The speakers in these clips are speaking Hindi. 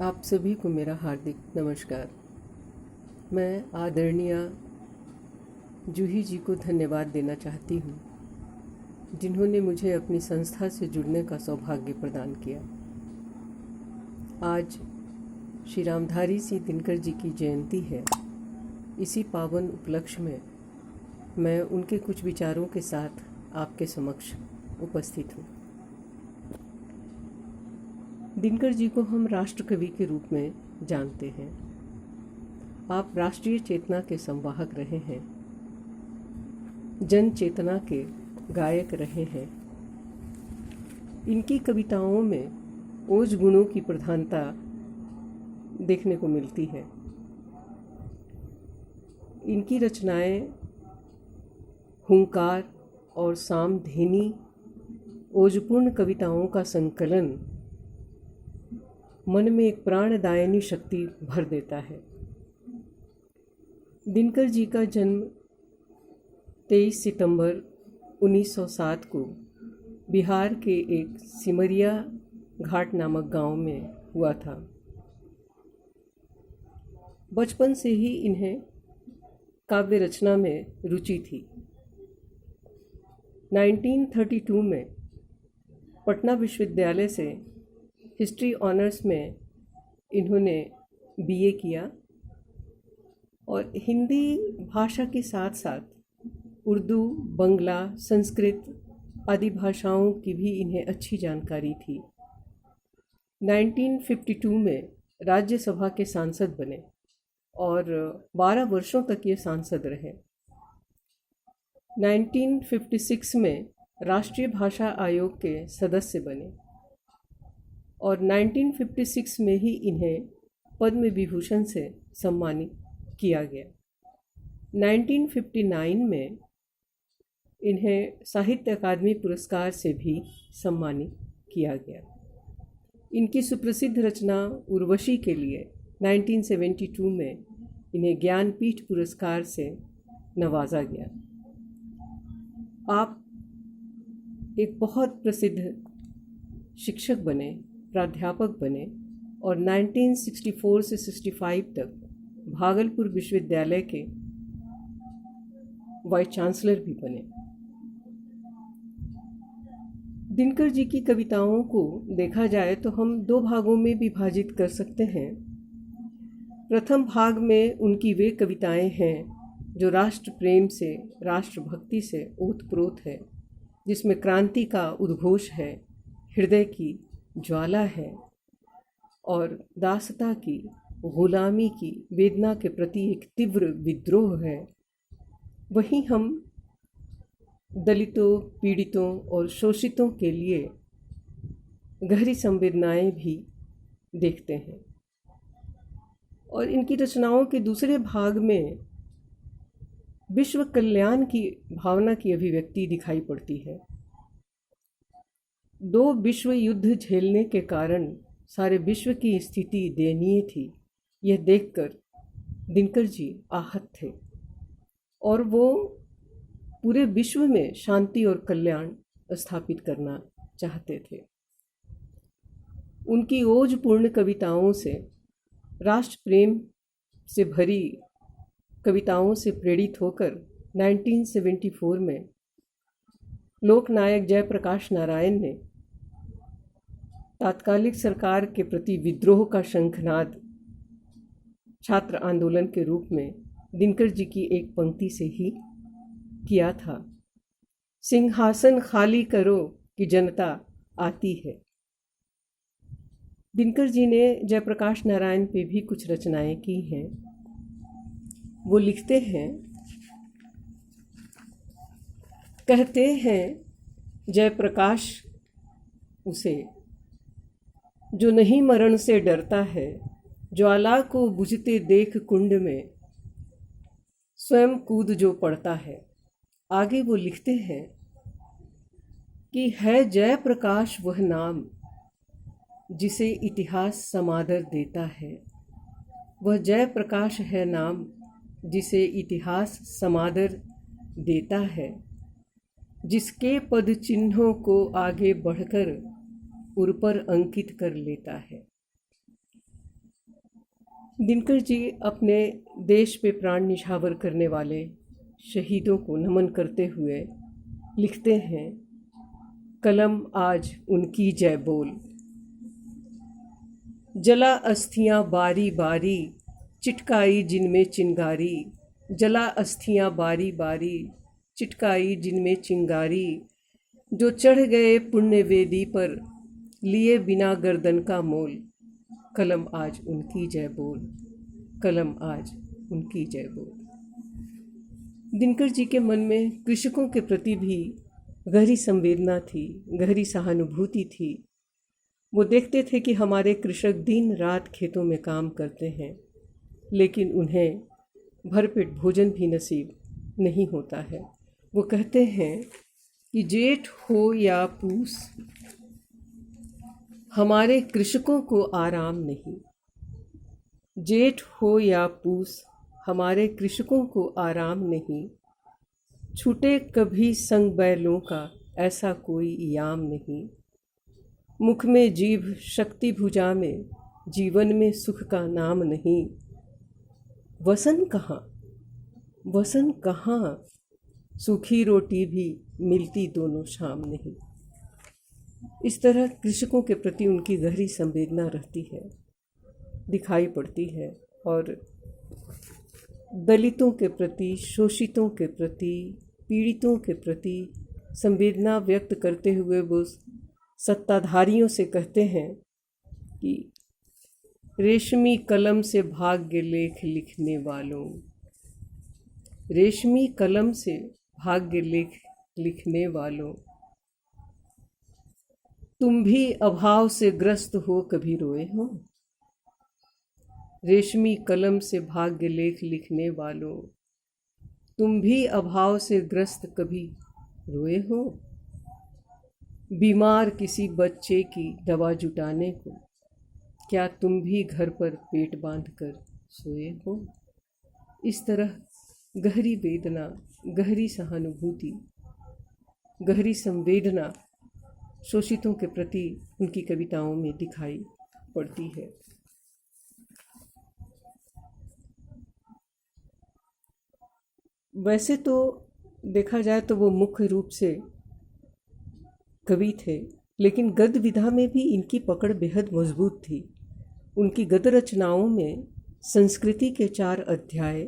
आप सभी को मेरा हार्दिक नमस्कार। मैं आदरणीय जूही जी को धन्यवाद देना चाहती हूँ, जिन्होंने मुझे अपनी संस्था से जुड़ने का सौभाग्य प्रदान किया। आज श्री रामधारी सिंह दिनकर जी की जयंती है। इसी पावन उपलक्ष्य में मैं उनके कुछ विचारों के साथ आपके समक्ष उपस्थित हूँ। दिनकर जी को हम राष्ट्र कवि के रूप में जानते हैं। आप राष्ट्रीय चेतना के संवाहक रहे हैं, जन चेतना के गायक रहे हैं। इनकी कविताओं में ओज गुणों की प्रधानता देखने को मिलती है। इनकी रचनाएं हुंकार और सामधेनी ओजपूर्ण कविताओं का संकलन मन में एक प्राणदायिनी शक्ति भर देता है। दिनकर जी का जन्म 23 सितंबर 1907 को बिहार के एक सिमरिया घाट नामक गांव में हुआ था। बचपन से ही इन्हें काव्य रचना में रुचि थी। 1932 में पटना विश्वविद्यालय से हिस्ट्री ऑनर्स में इन्होंने बीए किया और हिंदी भाषा के साथ साथ उर्दू, बंगला, संस्कृत आदि भाषाओं की भी इन्हें अच्छी जानकारी थी। 1952 में राज्यसभा के सांसद बने और 12 वर्षों तक ये सांसद रहे। 1956 में राष्ट्रीय भाषा आयोग के सदस्य बने और 1956 में ही इन्हें पद्म विभूषण से सम्मानित किया गया। 1959 में इन्हें साहित्य अकादमी पुरस्कार से भी सम्मानित किया गया। इनकी सुप्रसिद्ध रचना उर्वशी के लिए 1972 में इन्हें ज्ञानपीठ पुरस्कार से नवाजा गया। आप एक बहुत प्रसिद्ध शिक्षक बने, प्राध्यापक बने और 1964 से 65 तक भागलपुर विश्वविद्यालय के वाइस चांसलर भी बने। दिनकर जी की कविताओं को देखा जाए तो हम दो भागों में विभाजित कर सकते हैं। प्रथम भाग में उनकी वे कविताएं हैं जो राष्ट्र प्रेम से, राष्ट्रभक्ति से ओतप्रोत है, जिसमें क्रांति का उद्घोष है, हृदय की ज्वाला है और दासता की, गुलामी की वेदना के प्रति एक तीव्र विद्रोह है। वहीं हम दलितों, पीड़ितों और शोषितों के लिए गहरी संवेदनाएं भी देखते हैं। और इनकी रचनाओं के दूसरे भाग में विश्व कल्याण की भावना की अभिव्यक्ति दिखाई पड़ती है। 2 विश्व युद्ध झेलने के कारण सारे विश्व की स्थिति दयनीय थी। यह देखकर दिनकर जी आहत थे और वो पूरे विश्व में शांति और कल्याण स्थापित करना चाहते थे। उनकी ओजपूर्ण कविताओं से, राष्ट्र प्रेम से भरी कविताओं से प्रेरित होकर 1974 में लोकनायक जयप्रकाश नारायण ने तात्कालिक सरकार के प्रति विद्रोह का शंखनाद छात्र आंदोलन के रूप में दिनकर जी की एक पंक्ति से ही किया था। सिंहासन खाली करो कि जनता आती है। दिनकर जी ने जयप्रकाश नारायण पे भी कुछ रचनाएं की हैं। वो लिखते हैं, कहते हैं जयप्रकाश उसे जो नहीं मरण से डरता है, ज्वाला को बुझते देख कुंड में स्वयं कूद जो पड़ता है। आगे वो लिखते हैं कि है जयप्रकाश वह नाम जिसे इतिहास समादर देता है। वह जयप्रकाश है नाम जिसे इतिहास समादर देता है, जिसके पद चिन्हों को आगे बढ़कर उर पर अंकित कर लेता है। दिनकर जी अपने देश पे प्राण न्यौछावर करने वाले शहीदों को नमन करते हुए लिखते हैं, कलम आज उनकी जय बोल। जला अस्थियां बारी बारी, चिटकाई जिनमें चिंगारी। जला अस्थियां बारी बारी, चिटकाई जिनमें चिंगारी। जो चढ़ गए पुण्य वेदी पर, लिए बिना गर्दन का मोल। कलम आज उनकी जय बोल, कलम आज उनकी जय बोल। दिनकर जी के मन में कृषकों के प्रति भी गहरी संवेदना थी, गहरी सहानुभूति थी। वो देखते थे कि हमारे कृषक दिन रात खेतों में काम करते हैं, लेकिन उन्हें भरपेट भोजन भी नसीब नहीं होता है। वो कहते हैं कि जेठ हो या पूस, हमारे कृषकों को आराम नहीं। जेठ हो या पूस, हमारे कृषकों को आराम नहीं। छूटे कभी संग बैलों का, ऐसा कोई याम नहीं। मुख में जीभ शक्ति भुजा में, जीवन में सुख का नाम नहीं। वसन कहाँ, वसन कहाँ, सूखी रोटी भी मिलती दोनों शाम नहीं। इस तरह कृषकों के प्रति उनकी गहरी संवेदना रहती है, दिखाई पड़ती है। और दलितों के प्रति, शोषितों के प्रति, पीड़ितों के प्रति संवेदना व्यक्त करते हुए वो सत्ताधारियों से कहते हैं कि रेशमी कलम से भाग्य लेख लिखने वालों, रेशमी कलम से भाग्य लेख लिखने वालों, तुम भी अभाव से ग्रस्त हो कभी रोए हो। रेशमी कलम से भाग्य लेख लिखने वालों, तुम भी अभाव से ग्रस्त कभी रोए हो। बीमार किसी बच्चे की दवा जुटाने को, क्या तुम भी घर पर पेट बांध कर सोए हो। इस तरह गहरी वेदना, गहरी सहानुभूति, गहरी संवेदना शोषितों के प्रति उनकी कविताओं में दिखाई पड़ती है। वैसे तो देखा जाए तो वो मुख्य रूप से कवि थे, लेकिन गद्य विधा में भी इनकी पकड़ बेहद मजबूत थी। उनकी गद्य रचनाओं में संस्कृति के 4 अध्याय,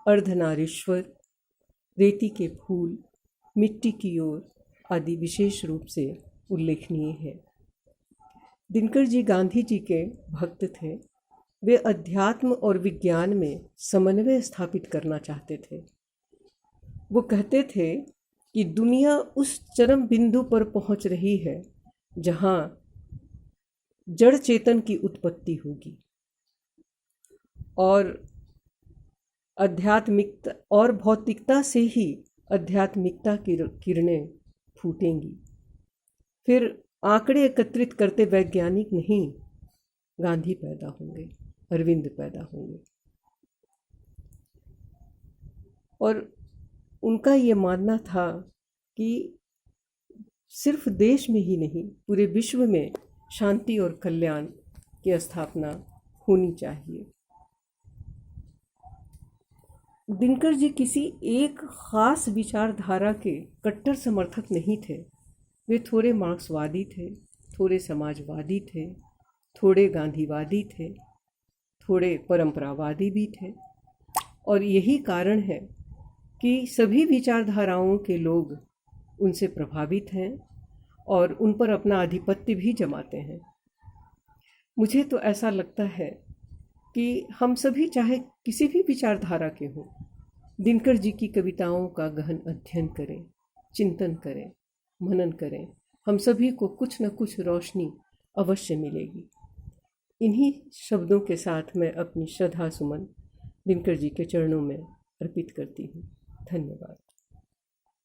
अर्धनारीश्वर, रेती के फूल, मिट्टी की ओर आदि विशेष रूप से उल्लेखनीय है। दिनकर जी गांधी जी के भक्त थे। वे अध्यात्म और विज्ञान में समन्वय स्थापित करना चाहते थे। वो कहते थे कि दुनिया उस चरम बिंदु पर पहुंच रही है जहां जड़ चेतन की उत्पत्ति होगी और आध्यात्मिकता और भौतिकता से ही आध्यात्मिकता की किरणें फूटेंगी। फिर आंकड़े एकत्रित करते वैज्ञानिक नहीं, गांधी पैदा होंगे, अरविंद पैदा होंगे। और उनका ये मानना था कि सिर्फ देश में ही नहीं, पूरे विश्व में शांति और कल्याण की स्थापना होनी चाहिए। दिनकर जी किसी एक खास विचारधारा के कट्टर समर्थक नहीं थे। वे थोड़े मार्क्सवादी थे, थोड़े समाजवादी थे, थोड़े गांधीवादी थे, थोड़े परंपरावादी भी थे। और यही कारण है कि सभी विचारधाराओं के लोग उनसे प्रभावित हैं और उन पर अपना आधिपत्य भी जमाते हैं। मुझे तो ऐसा लगता है कि हम सभी चाहे किसी भी विचारधारा के हों, दिनकर जी की कविताओं का गहन अध्ययन करें, चिंतन करें, मनन करें, हम सभी को कुछ न कुछ रोशनी अवश्य मिलेगी। इन्हीं शब्दों के साथ मैं अपनी श्रद्धा सुमन दिनकर जी के चरणों में अर्पित करती हूँ। धन्यवाद।